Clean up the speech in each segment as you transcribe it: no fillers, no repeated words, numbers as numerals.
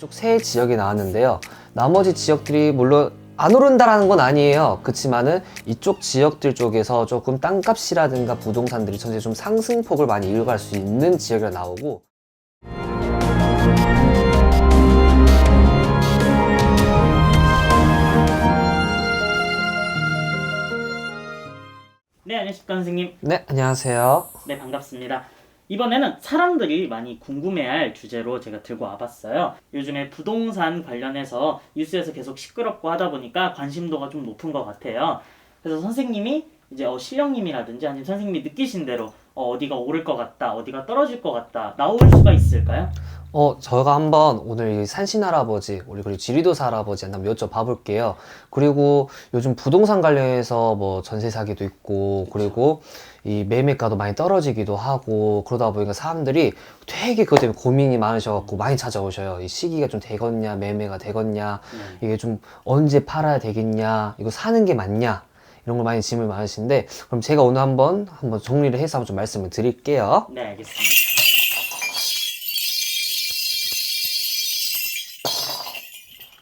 이쪽 세 지역이 나왔는데요. 나머지 지역들이 물론 안 오른다라는 건 아니에요. 그렇지만은 이쪽 지역들 쪽에서 조금 땅값이라든가 부동산들이 전체 좀 상승폭을 많이 이어갈 수 있는 지역이 나오고, 네, 안녕하십니까 선생님. 네, 안녕하세요. 네, 반갑습니다. 이번에는 사람들이 많이 궁금해할 주제로 제가 들고 와봤어요. 요즘에 부동산 관련해서 뉴스에서 계속 시끄럽고 하다 보니까 관심도가 좀 높은 것 같아요. 그래서 선생님이 이제 실령님이라든지 아니면 선생님이 느끼신 대로 어디가 오를 것 같다, 어디가 떨어질 것 같다 나올 수가 있을까요? 저희가 한번 오늘 이 산신 할아버지, 그리고 지리도사 할아버지 한번 여쭤봐 볼게요. 그리고 요즘 부동산 관련해서 뭐 전세 사기도 있고, 그리고 이 매매가도 많이 떨어지기도 하고, 그러다 보니까 사람들이 되게 그것 때문에 고민이 많으셔갖고 많이 찾아오셔요. 이 시기가 좀 되겠냐, 매매가 되겠냐, 이게 좀 언제 팔아야 되겠냐, 이거 사는 게 맞냐, 이런 걸 많이 질문 많으신데, 그럼 제가 오늘 한번 정리를 해서 한번 좀 말씀을 드릴게요. 네, 알겠습니다.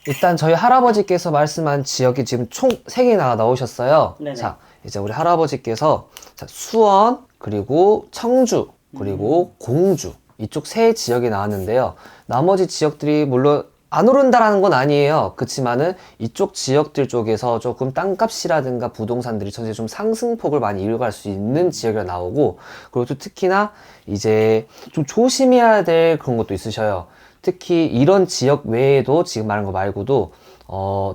일단 저희 할아버지께서 말씀한 지역이 지금 총 3개나 나오셨어요. 네네. 자, 이제 우리 할아버지께서 수원, 그리고 청주, 그리고 공주, 이쪽 세 지역이 나왔는데요. 나머지 지역들이 물론 안 오른다라는 건 아니에요. 그렇지만은 이쪽 지역들 쪽에서 조금 땅값이라든가 부동산들이 전체 좀 상승폭을 많이 이어갈 수 있는 지역이 나오고, 그리고 또 특히나 이제 좀 조심해야 될 그런 것도 있으셔요. 특히 이런 지역 외에도 지금 말한 거 말고도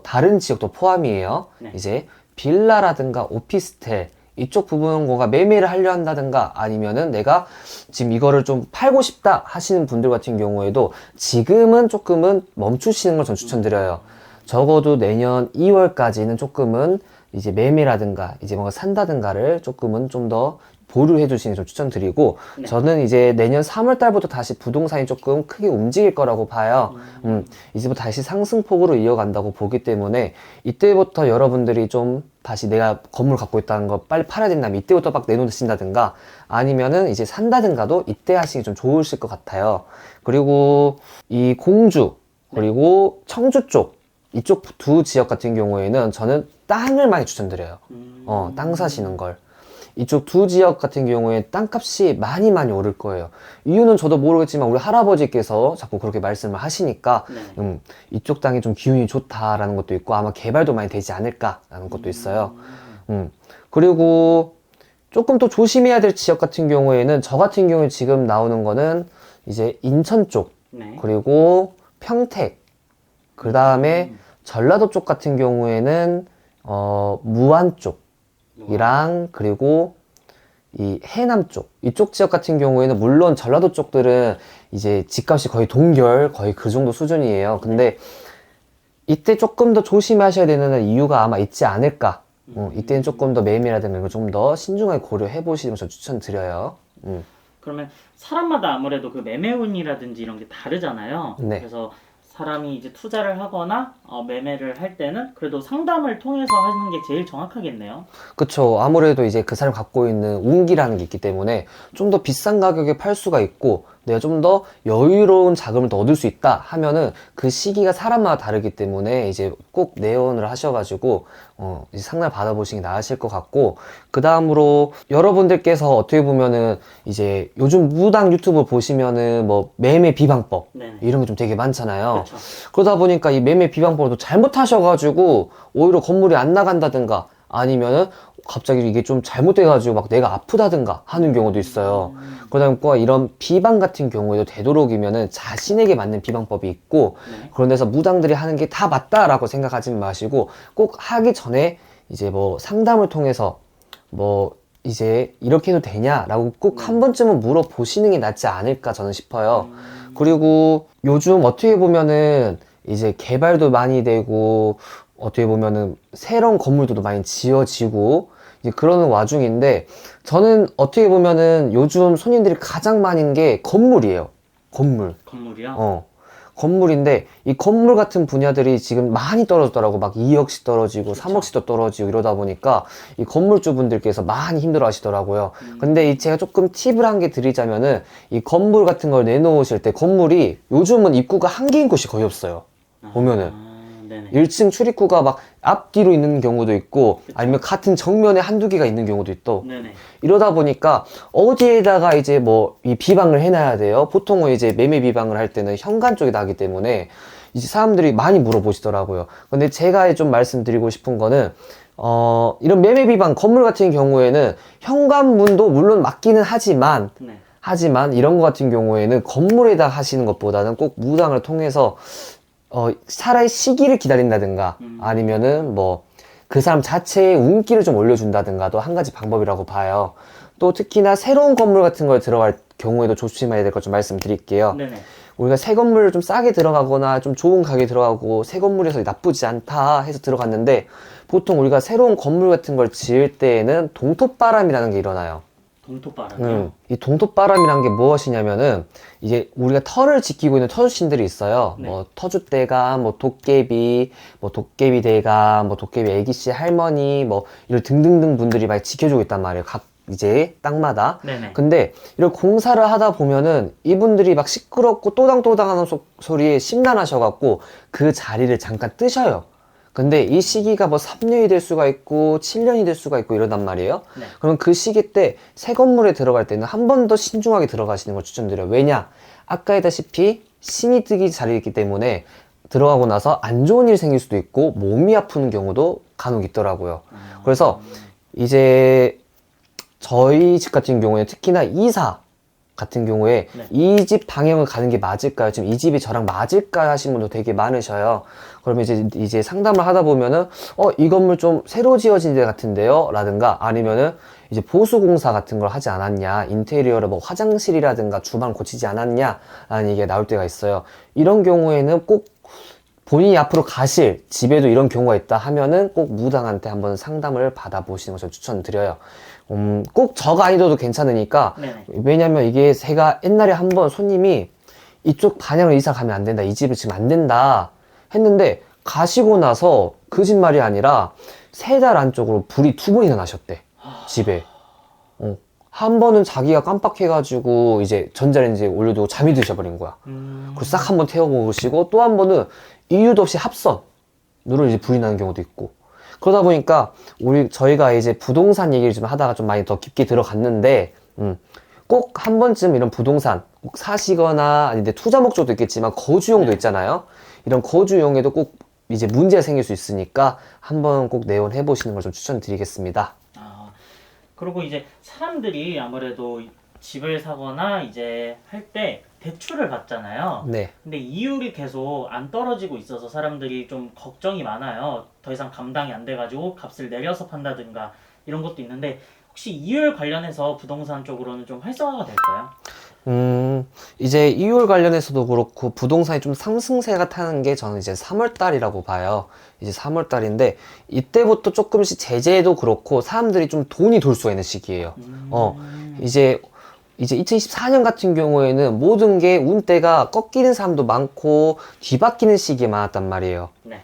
다른 지역도 포함이에요. 네. 이제 빌라라든가 오피스텔 이쪽 부분은 뭔가 매매를 하려 한다든가, 아니면은 내가 지금 이거를 좀 팔고 싶다 하시는 분들 같은 경우에도 지금은 조금은 멈추시는 걸 전 추천드려요. 적어도 내년 2월까지는 조금은 이제 매매라든가 이제 뭔가 산다든가를 조금은 좀 더 보류해 주시는 걸 좀 추천드리고, 네. 저는 이제 내년 3월 달부터 다시 부동산이 조금 크게 움직일 거라고 봐요. 이제부터 다시 상승폭으로 이어간다고 보기 때문에 이때부터 여러분들이 좀 다시 내가 건물 갖고 있다는 거 빨리 팔아야 된다면 이때부터 막 내놓으신다든가, 아니면은 이제 산다든가도 이때 하시기 좀 좋으실 것 같아요. 그리고 이 공주, 그리고 청주 쪽, 이쪽 두 지역 같은 경우에는 저는 땅을 많이 추천드려요. 땅 사시는 걸. 이쪽 두 지역 같은 경우에 땅값이 많이 오를 거예요. 이유는 저도 모르겠지만 우리 할아버지께서 자꾸 그렇게 말씀을 하시니까 네. 이쪽 땅이 좀 기운이 좋다라는 것도 있고, 아마 개발도 많이 되지 않을까라는 것도 있어요. 그리고 조금 또 조심해야 될 지역 같은 경우에는, 저 같은 경우에 지금 나오는 거는 이제 인천 쪽, 네. 그리고 평택, 그 다음에 전라도 쪽 같은 경우에는 무안 쪽이랑, 그리고 이 해남 쪽, 이쪽 지역 같은 경우에는 물론 전라도 쪽들은 이제 집값이 거의 동결, 거의 그 정도 수준이에요. 근데 이때 조금 더 조심하셔야 되는 이유가 아마 있지 않을까. 이때는 조금 더 매매라든가 이걸 좀 더 신중하게 고려해 보시는 걸 저 추천드려요. 그러면 사람마다 아무래도 그 매매운이라든지 이런 게 다르잖아요. 네. 그래서 사람이 이제 투자를 하거나 매매를 할 때는 그래도 상담을 통해서 하는 게 제일 정확하겠네요. 그쵸. 아무래도 이제 그 사람이 갖고 있는 운기라는 게 있기 때문에 좀 더 비싼 가격에 팔 수가 있고, 내가 좀 더 여유로운 자금을 더 얻을 수 있다 하면은 그 시기가 사람마다 다르기 때문에 이제 꼭 내원을 하셔가지고 이제 상담을 받아보시는 게 나으실 것 같고, 그 다음으로 여러분들께서 어떻게 보면은 이제 요즘 무당 유튜브 보시면은 뭐 매매 비방법 네네. 이런 게 좀 되게 많잖아요. 그렇죠. 그러다 보니까 이 매매 비방법을 잘못하셔가지고 오히려 건물이 안 나간다든가, 아니면은 갑자기 이게 좀 잘못돼가지고 막 내가 아프다든가 하는 경우도 있어요. 그러다 보니까 이런 비방 같은 경우에도 되도록이면은 자신에게 맞는 비방법이 있고, 네. 그런 데서 무당들이 하는 게 다 맞다라고 생각하지 마시고, 꼭 하기 전에 이제 뭐 상담을 통해서 뭐 이제 이렇게 해도 되냐라고 꼭 한 번쯤은 물어보시는 게 낫지 않을까 저는 싶어요. 그리고 요즘 어떻게 보면은 이제 개발도 많이 되고, 어떻게 보면은 새로운 건물들도 많이 지어지고 이제 그러는 와중인데, 저는 어떻게 보면은 요즘 손님들이 가장 많은 게 건물이에요. 건물. 건물이요? 건물인데 이 건물 같은 분야들이 지금 많이 떨어졌더라고. 막 2억씩 떨어지고 3억씩도 떨어지고 이러다 보니까 이 건물주분들께서 많이 힘들어 하시더라고요. 근데 제가 조금 팁을 한 개 드리자면은 이 건물 같은 걸 내놓으실 때 건물이 요즘은 입구가 한 개인 곳이 거의 없어요. 보면은 네네. 1층 출입구가 막 앞뒤로 있는 경우도 있고 아니면 같은 정면에 한두 개가 있는 경우도 있고 네네. 이러다 보니까 어디에다가 이제 뭐 이 비방을 해놔야 돼요. 보통은 이제 매매 비방을 할 때는 현관 쪽에 나기 때문에 이제 사람들이 많이 물어보시더라고요. 근데 제가 좀 말씀드리고 싶은 거는 이런 매매 비방 건물 같은 경우에는 현관문도 물론 맞기는 하지만 네. 이런 거 같은 경우에는 건물에다 하시는 것보다는 꼭 무당을 통해서 차라리 시기를 기다린다든가 아니면은 뭐 그 사람 자체의 운기를 좀 올려준다든가도 한 가지 방법이라고 봐요. 또 특히나 새로운 건물 같은 걸 들어갈 경우에도 조심해야 될 것 좀 말씀드릴게요. 네네. 우리가 새 건물을 좀 싸게 들어가거나 좀 좋은 가게 들어가고 새 건물에서 나쁘지 않다 해서 들어갔는데 보통 우리가 새로운 건물 같은 걸 지을 때에는 동토바람이라는 게 일어나요. 동토바람이요? 이 동토바람이란 게 무엇이냐면은 이제 우리가 터를 지키고 있는 터주신들이 있어요. 네. 뭐 터주대감, 뭐 도깨비, 뭐 도깨비 대감, 뭐 도깨비 애기씨 할머니, 뭐 이런 등등등 분들이 많이 지켜주고 있단 말이에요. 각 이제 땅마다. 네네. 근데 이런 공사를 하다 보면은 이분들이 막 시끄럽고 또당또당 하는 소리에 심란하셔갖고 그 자리를 잠깐 뜨셔요. 근데 이 시기가 뭐 3년이 될 수가 있고 7년이 될 수가 있고 이러단 말이에요. 네. 그럼 그 시기 때 새 건물에 들어갈 때는 한 번 더 신중하게 들어가시는 걸 추천드려요. 왜냐? 아까 했다시피 신이 뜨기 자리이기 때문에 들어가고 나서 안 좋은 일 생길 수도 있고 몸이 아프는 경우도 간혹 있더라고요. 그래서 이제 저희 집 같은 경우에 특히나 이사 같은 경우에 네. 이 집 방향을 가는 게 맞을까요? 지금 이 집이 저랑 맞을까 하시는 분도 되게 많으셔요. 그러면 이제 상담을 하다 보면은 이 건물 좀 새로 지어진 데 같은데요? 라든가 아니면은 이제 보수공사 같은 걸 하지 않았냐, 인테리어를 뭐 화장실이라든가 주방 고치지 않았냐 라는 얘기가 나올 때가 있어요. 이런 경우에는 꼭 본인이 앞으로 가실 집에도 이런 경우가 있다 하면은 꼭 무당한테 한번 상담을 받아보시는 것을 추천드려요. 꼭 저가 아니어도 괜찮으니까. 네네. 왜냐면 이게 제가 옛날에 한번 손님이 이쪽 방향으로 이사 가면 안 된다, 이 집을 지금 안 된다 했는데 가시고 나서 거짓말이 아니라 3달 안쪽으로 불이 2번이나 나셨대, 집에. 한 번은 자기가 깜빡해가지고 이제 전자레인지에 올려두고 잠이 드셔버린 거야. 그리고 싹 한번 태워보시고 또 한 번은 이유도 없이 합선으로 이제 불이 나는 경우도 있고. 그러다 보니까 저희가 이제 부동산 얘기를 좀 하다가 좀 많이 더 깊게 들어갔는데 꼭 한 번쯤 이런 부동산 꼭 사시거나 아닌데 투자 목적도 있겠지만 거주용도 있잖아요. 이런 거주용에도 꼭 이제 문제가 생길 수 있으니까 한번 꼭 내원해 보시는 걸 좀 추천드리겠습니다. 그리고 이제 사람들이 아무래도 집을 사거나 이제 할 때 대출을 받잖아요. 네. 근데 이율이 계속 안 떨어지고 있어서 사람들이 좀 걱정이 많아요. 더 이상 감당이 안 돼가지고 값을 내려서 판다든가 이런 것도 있는데 혹시 이율 관련해서 부동산 쪽으로는 좀 활성화가 될까요? 이제 이율 관련해서도 그렇고 부동산이 좀 상승세가 타는 게 저는 이제 3월달이라고 봐요. 이제 3월달인데 이때부터 조금씩 제재도 그렇고 사람들이 좀 돈이 돌 수가 있는 시기예요. 이제 2024년 같은 경우에는 모든 게 운대가 꺾이는 사람도 많고 뒤바뀌는 시기에 많았단 말이에요. 네.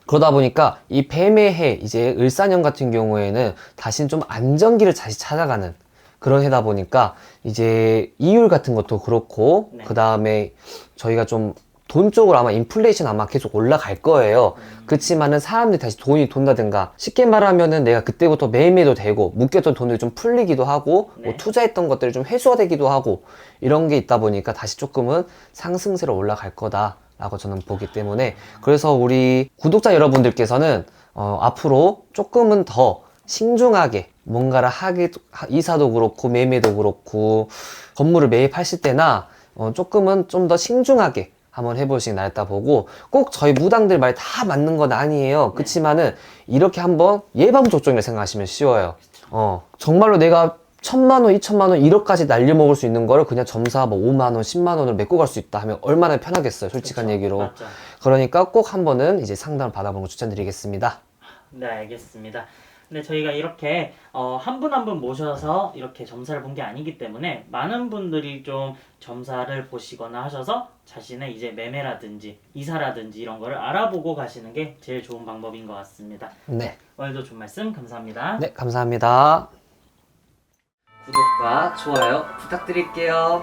그러다 보니까 이 뱀의 해, 이제 을사년 같은 경우에는 다시는 좀 안정기를 다시 찾아가는 그런 해다 보니까 이제 이율 같은 것도 그렇고 네. 그 다음에 저희가 좀 돈 쪽으로 아마 인플레이션 아마 계속 올라갈 거예요. 그렇지만은 사람들이 다시 돈이 돈다든가 쉽게 말하면은 내가 그때부터 매매도 되고 묶였던 돈들이 좀 풀리기도 하고 네. 뭐 투자했던 것들이 좀 회수가 되기도 하고 이런 게 있다 보니까 다시 조금은 상승세로 올라갈 거다 라고 저는 보기 때문에 그래서 우리 구독자 여러분들께서는 앞으로 조금은 더 신중하게 뭔가를 이사도 그렇고 매매도 그렇고 건물을 매입하실 때나 조금은 좀 더 신중하게 한번 해보시기 나았다 보고 꼭 저희 무당들 말 다 맞는 건 아니에요. 그치만은 이렇게 한번 예방접종이라 생각하시면 쉬워요. 정말로 내가 1,000만원, 2,000만원, 1억까지 날려먹을 수 있는 거를 그냥 점사 뭐 5만원, 10만원을 메꿔 갈 수 있다 하면 얼마나 편하겠어요. 솔직한 그쵸. 얘기로. 맞죠. 그러니까 꼭 한번은 이제 상담을 받아보는 거 추천드리겠습니다. 네, 알겠습니다. 근데 저희가 이렇게 한 분 한 분 모셔서 이렇게 점사를 본 게 아니기 때문에 많은 분들이 좀 점사를 보시거나 하셔서 자신의 이제 매매라든지 이사라든지 이런 거를 알아보고 가시는 게 제일 좋은 방법인 것 같습니다. 네. 오늘도 좋은 말씀 감사합니다. 네, 감사합니다. 구독과 좋아요 부탁드릴게요.